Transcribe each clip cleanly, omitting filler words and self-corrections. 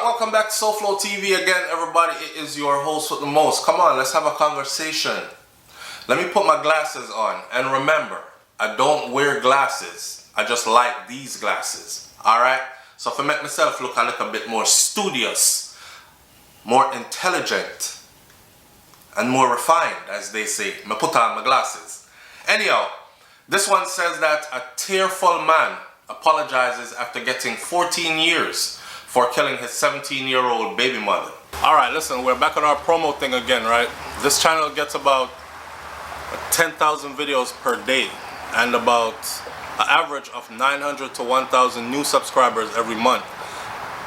Alright, welcome back to SouFLoTV again, everybody. It is your host with the most. Come on, let's have a conversation. Let me put my glasses on. And remember, I don't wear glasses. I just like these glasses. Alright? So if I make myself look a little bit more studious, more intelligent, and more refined, as they say, I put on my glasses. Anyhow, this one says that a tearful man apologizes after getting 14 years for killing his 17-year-old baby mother. Alright, listen, we're back on our promo thing again, right? This channel gets about 10,000 videos per day and about an average of 900 to 1,000 new subscribers every month.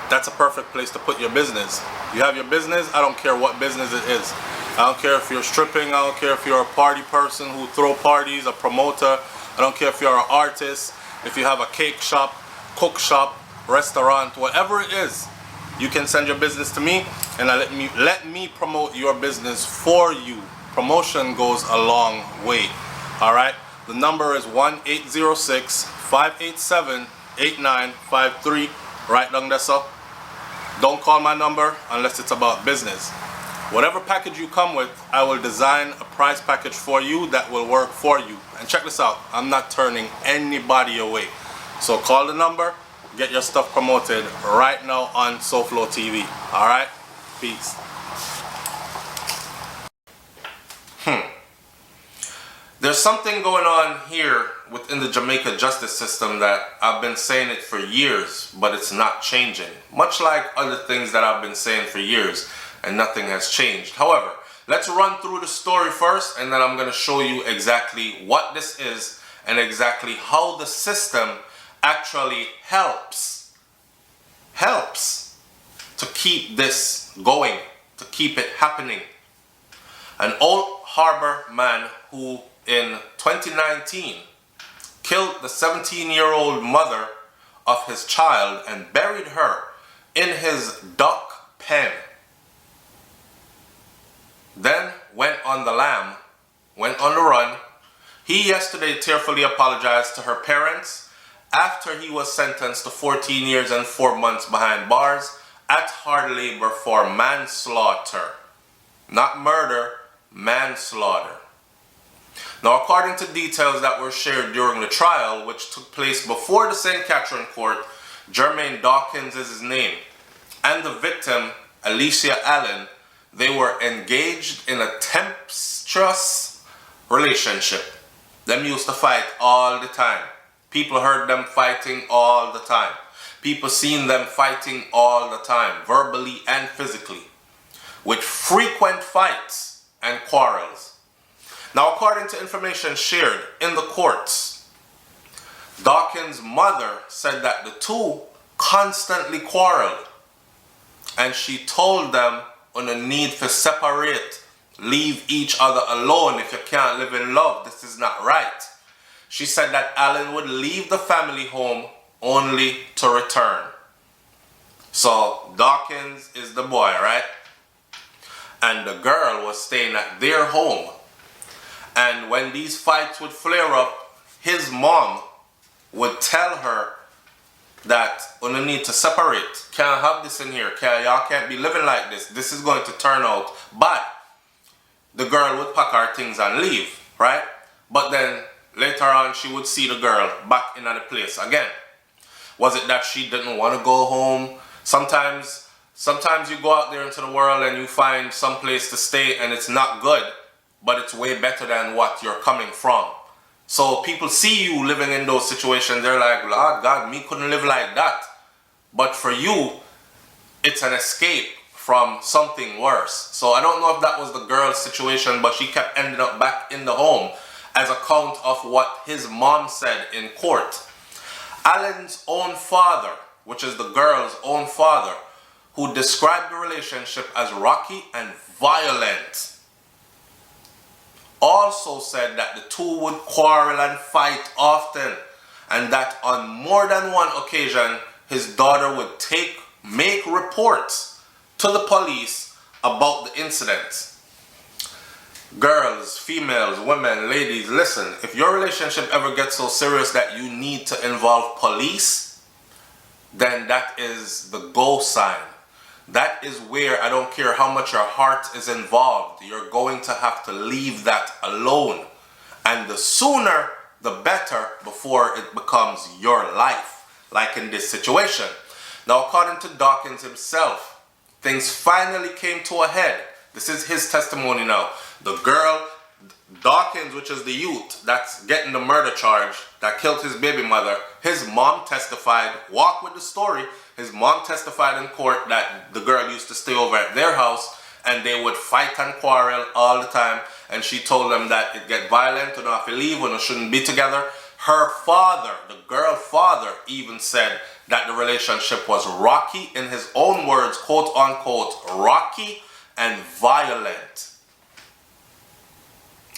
That's a perfect place to put your business. You have your business, I don't care what business it is. I don't care if you're stripping, I don't care if you're a party person who throw parties, a promoter, I don't care if you're an artist, if you have a cake shop, cook shop, restaurant, whatever it is, you can send your business to me and let me promote your business for you. Promotion goes a long way. Alright, the number is 1-806-587-8953. Right down there, sir. Don't call my number unless it's about business. Whatever package you come with, I will design a price package for you that will work for you. And check this out, I'm not turning anybody away. So call the number, get your stuff promoted right now on SouFLoTV. Alright? Peace. There's something going on here within the Jamaica justice system that I've been saying it for years, but it's not changing. Much like other things that I've been saying for years, and nothing has changed. However, let's run through the story first, and then I'm going to show you exactly what this is and exactly how the system actually helps to keep this going, to keep it happening. An Old Harbor man who in 2019 killed the 17-year-old mother of his child and buried her in his duck pen, then went on the lam, went on the run. He yesterday tearfully apologized to her parents after he was sentenced to 14 years and 4 months behind bars at hard labor for manslaughter. Not murder, manslaughter. Now, according to details that were shared during the trial, which took place before the St. Catherine Court, Jermaine Dawkins is his name, and the victim, Alicia Allen, they were engaged in a tempestuous relationship. Them used to fight all the time. People heard them fighting all the time. People seen them fighting all the time, verbally and physically, with frequent fights and quarrels. Now, according to information shared in the courts, Dawkins' mother said that the two constantly quarreled, and she told them on the need to separate, leave each other alone if you can't live in love. This is not right. She said that Allen would leave the family home only to return. So Dawkins is the boy, right? And the girl was staying at their home. And when these fights would flare up, his mom would tell her that on the need to separate, can't have this in here, y'all can't be living like this, this is going to turn out bad. The girl would pack her things and leave, right? But then later on she would see the girl back in the place again. Was it that she didn't want to go home? Sometimes you go out there into the world and you find some place to stay and it's not good, but it's way better than what you're coming from. So people see you living in those situations, they're like, Lord God, me couldn't live like that. But for you, it's an escape from something worse. So I don't know if that was the girl's situation, but she kept ending up back in the home as a count of what his mom said in court. Allen's own father, which is the girl's own father, who described the relationship as rocky and violent, also said that the two would quarrel and fight often, and that on more than one occasion his daughter would make reports to the police about the incident. Girls, females, women, ladies, listen, if your relationship ever gets so serious that you need to involve police, then that is the go sign. that is where, I don't care how much your heart is involved, you're going to have to leave that alone. And the sooner, the better, before it becomes your life, like in this situation. Now, according to Dawkins himself, things finally came to a head. This is his testimony now. The girl, Dawkins, which is the youth that's getting the murder charge, that killed his baby mother, his mom testified, walk with the story, his mom testified in court that the girl used to stay over at their house and they would fight and quarrel all the time. And she told them that it get violent, and if you leave, when you shouldn't be together. Her father, the girl father, even said that the relationship was rocky, in his own words, quote unquote, rocky and violent.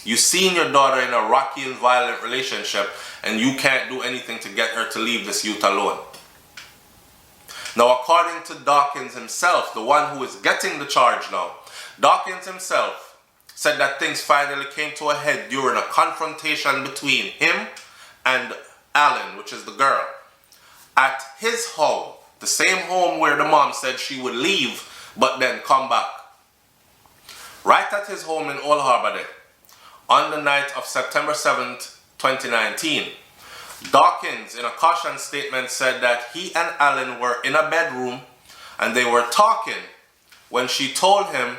You seen your daughter in a rocky and violent relationship, and you can't do anything to get her to leave this youth alone. Now, according to Dawkins himself, the one who is getting the charge now, Dawkins himself said that things finally came to a head during a confrontation between him and Allen, which is the girl, at his home, the same home where the mom said she would leave but then come back. Right at his home in Old Harbor Day, on the night of September 7th, 2019, Dawkins, in a caution statement, said that he and Allen were in a bedroom and they were talking when she told him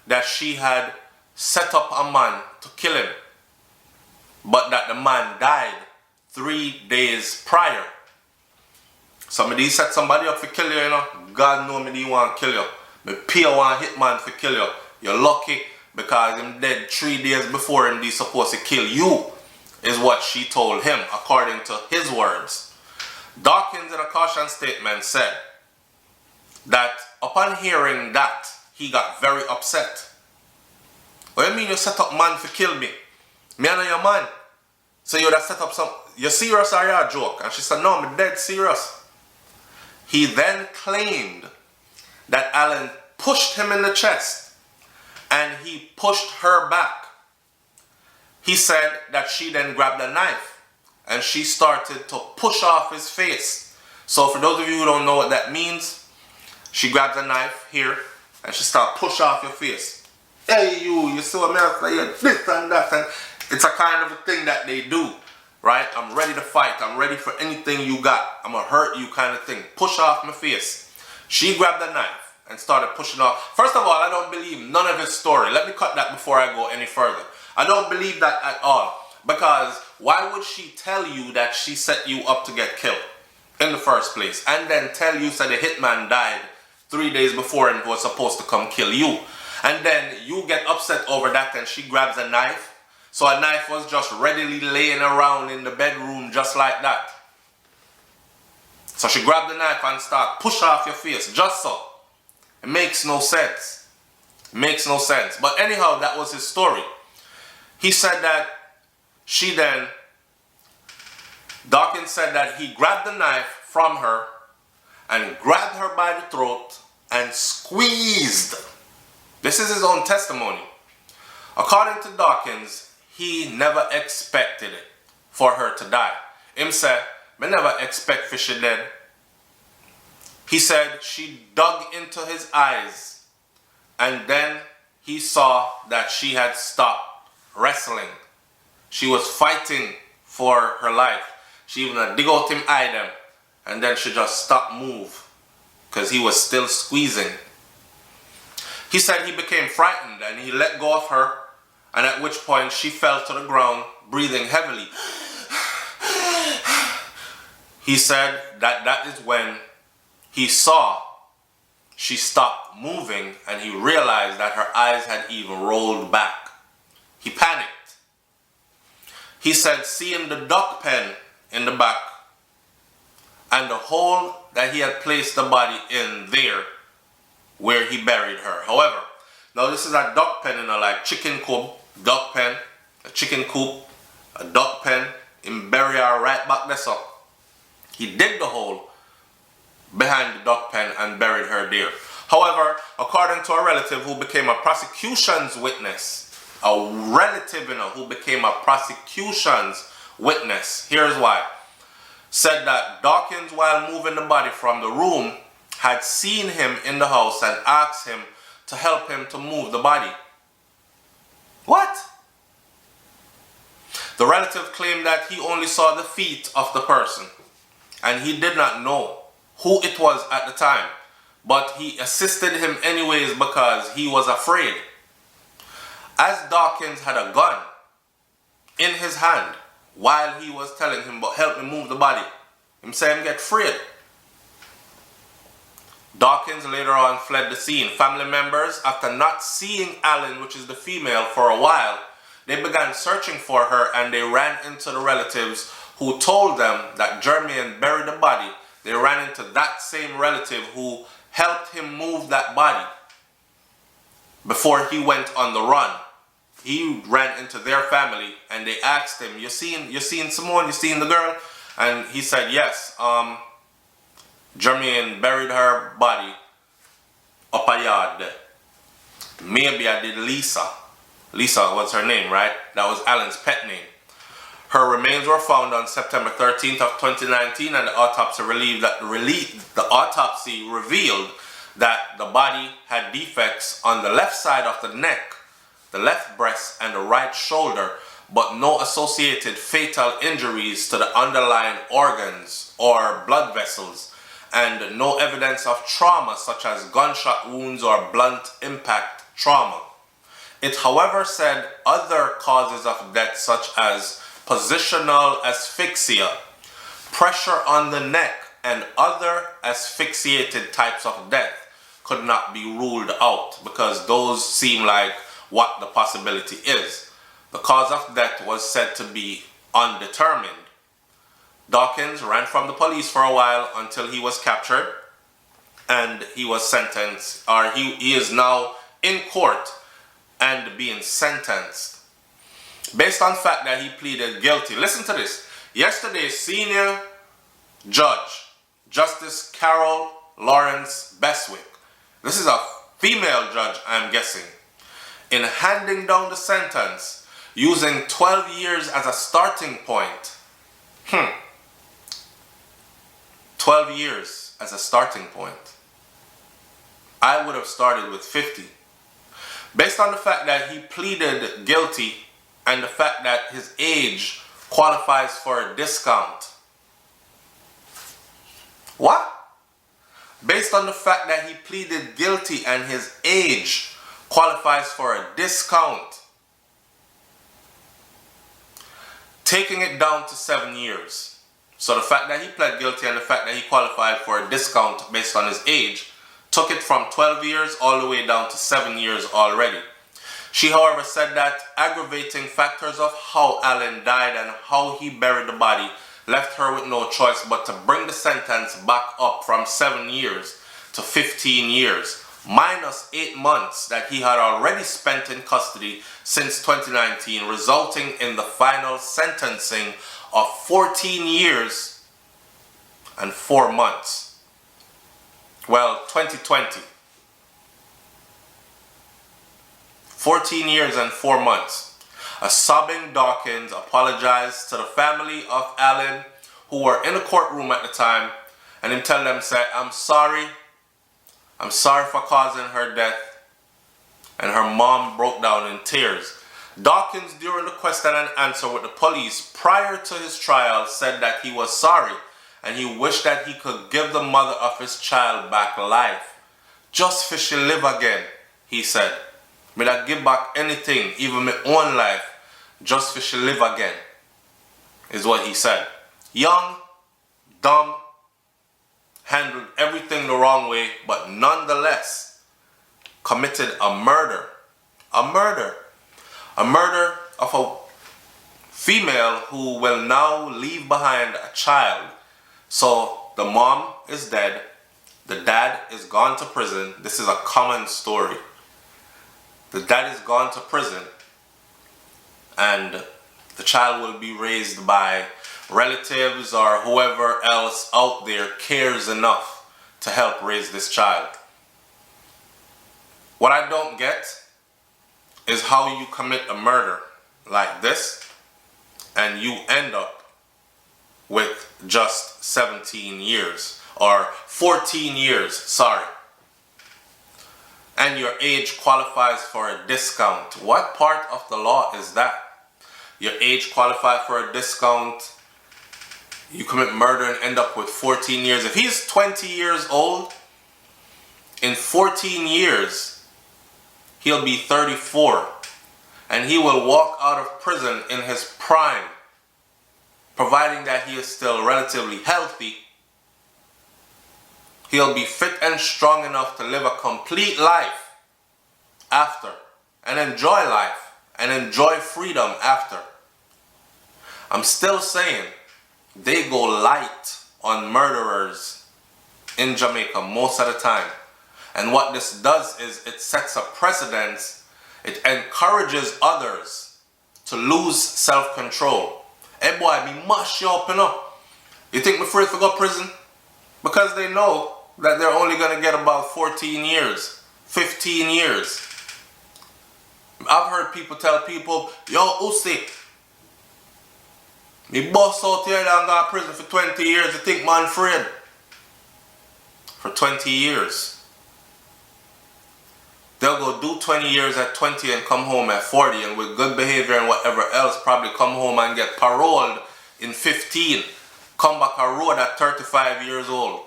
that she had set up a man to kill him, but that the man died 3 days prior. Somebody set somebody up to kill you, you know. God know me, he want to kill you. Me pay one hitman to kill you. You're lucky because him dead 3 days before him he's supposed to kill you, is what she told him, according to his words. Dawkins, in a caution statement, said that upon hearing that, he got very upset. What do you mean you set up man to kill me? Me and your man. So you would have set up some... You serious or you a joke? And she said, no, I'm dead serious. He then claimed that Allen pushed him in the chest and he pushed her back. He said that she then grabbed a knife and she started to push off his face. So for those of you who don't know what that means, she grabs a knife here and she starts push off your face. Hey you see what I'm saying? This and that. And it's a kind of a thing that they do, right? I'm ready to fight. I'm ready for anything you got. I'm gonna hurt you kind of thing. Push off my face. She grabbed the knife and started pushing off. First of all, I don't believe none of his story. Let me cut that before I go any further. I don't believe that at all. Because why would she tell you that she set you up to get killed in the first place? And then tell you that the hitman died 3 days before and was supposed to come kill you. And then you get upset over that and she grabs a knife. So a knife was just readily laying around in the bedroom just like that. So she grabbed the knife and started push off your face just so. It makes no sense. It makes no sense. But anyhow, that was his story. He said that she then, Dawkins said that he grabbed the knife from her and grabbed her by the throat and squeezed. This is his own testimony. According to Dawkins, he never expected it for her to die. Him said, "Me never expect for she dead." He said she dug into his eyes and then he saw that she had stopped wrestling. She was fighting for her life. She even dig out him eye them and then she just stopped move because he was still squeezing. He said he became frightened and he let go of her, and at which point she fell to the ground breathing heavily. He said that that is when he saw she stopped moving and he realized that her eyes had even rolled back. He panicked. He said seeing the duck pen in the back and the hole that he had placed the body in there where he buried her. However, now this is a duck pen, you know, like chicken coop, duck pen, a chicken coop, a duck pen, in bury her right back there so. He dug the hole behind the duck pen and buried her there. However, according to a relative who became a prosecution's witness, a relative, you know, who became a prosecution's witness, here's why. Said that Dawkins, while moving the body from the room, had seen him in the house and asked him to help him to move the body. What? The relative claimed that he only saw the feet of the person and he did not know who it was at the time, but he assisted him anyways because he was afraid. As Dawkins had a gun in his hand while he was telling him, but help me move the body, him say him get afraid. Dawkins later on fled the scene. Family members, after not seeing Allen, which is the female, for a while, they began searching for her and they ran into the relatives who told them that Jermaine buried the body. They ran into that same relative who helped him move that body before he went on the run. He ran into their family and they asked him, you seen Simone, you seen the girl? And he said, yes, Jermaine buried her body up a yard. Maybe I did Lisa. Lisa was her name, right? That was Allen's pet name. Her remains were found on September 13th of 2019 and the autopsy revealed that the body had defects on the left side of the neck, the left breast and the right shoulder, but no associated fatal injuries to the underlying organs or blood vessels, and no evidence of trauma such as gunshot wounds or blunt impact trauma. It, however, said other causes of death such as positional asphyxia, pressure on the neck, and other asphyxiated types of death could not be ruled out because those seem like what the possibility is. The cause of death was said to be undetermined. Dawkins ran from the police for a while until he was captured and he was sentenced, or he is now in court and being sentenced based on the fact that he pleaded guilty. Listen to this. Yesterday, senior judge, Justice Carol Lawrence Beswick, this is a female judge, I'm guessing, in handing down the sentence using 12 years as a starting point. 12 years as a starting point. I would have started with 50. Based on the fact that he pleaded guilty and the fact that his age qualifies for a discount. What? Based on the fact that he pleaded guilty and his age qualifies for a discount, taking it down to 7 years. So the fact that he pled guilty and the fact that he qualified for a discount based on his age took it from 12 years all the way down to 7 years already. She, however, said that aggravating factors of how Allen died and how he buried the body left her with no choice but to bring the sentence back up from 7 years to 15 years, minus 8 months that he had already spent in custody since 2019, resulting in the final sentencing of 14 years and 4 months. Well, 2020. 14 years and 4 months. A sobbing Dawkins apologized to the family of Allen who were in the courtroom at the time, and him tell them, say, I'm sorry for causing her death. And her mom broke down in tears. Dawkins, during the question and answer with the police prior to his trial, said that he was sorry and he wished that he could give the mother of his child back life. Just for she live again, he said. Me that give back anything, even my own life, just for she live again, is what he said. Young, dumb, handled everything the wrong way, but nonetheless committed a murder. A murder of a female who will now leave behind a child. So the mom is dead, the dad is gone to prison. This is a common story. The dad is gone to prison and the child will be raised by relatives or whoever else out there cares enough to help raise this child. What I don't get is how you commit a murder like this and you end up with just 17 years. or 14 years, sorry, and your age qualifies for a discount. What part of the law is that? Your age qualifies for a discount. You commit murder and end up with 14 years. If he's 20 years old, in 14 years, he'll be 34. And he will walk out of prison in his prime, providing that he is still relatively healthy. He'll be fit and strong enough to live a complete life after, and enjoy life, and enjoy freedom after. I'm still saying they go light on murderers in Jamaica most of the time. And what this does is it sets a precedence. It encourages others to lose self-control. Hey boy, me mash you up, you know. You think me afraid to go to prison? Because they know that they're only going to get about 14 years, 15 years. I've heard people tell people, yo, Uzi, me boss out here and go to prison for 20 years. You think man afraid? For 20 years. They'll go do 20 years at 20 and come home at 40, and with good behavior and whatever else, probably come home and get paroled in 15. Come back a road at 35 years old.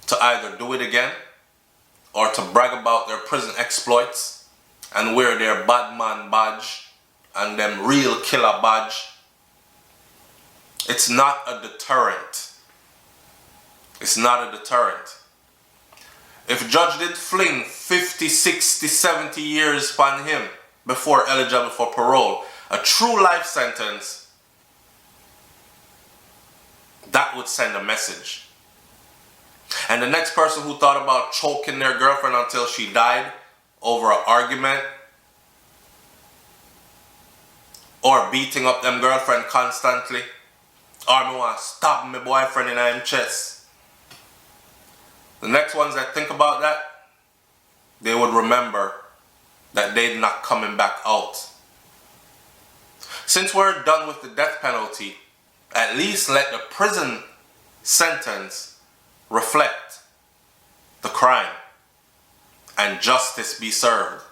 To either do it again, or to brag about their prison exploits and wear their bad man badge and them real killer badge. It's not a deterrent. It's not a deterrent. If judge did fling 50, 60, 70 years upon him before eligible for parole, a true life sentence, that would send a message. And the next person who thought about choking their girlfriend until she died over an argument, or beating up them girlfriend constantly, or me want to stab my boyfriend in his chest. The next ones that think about that, they would remember that they're not coming back out. Since we're done with the death penalty, at least let the prison sentence reflect the crime and justice be served.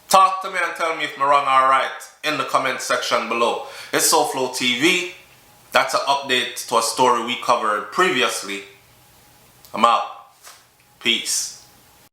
Talk to me and tell me if I'm wrong or right in the comment section below. It's SouFLoTV. That's an update to a story we covered previously. I'm out. Peace.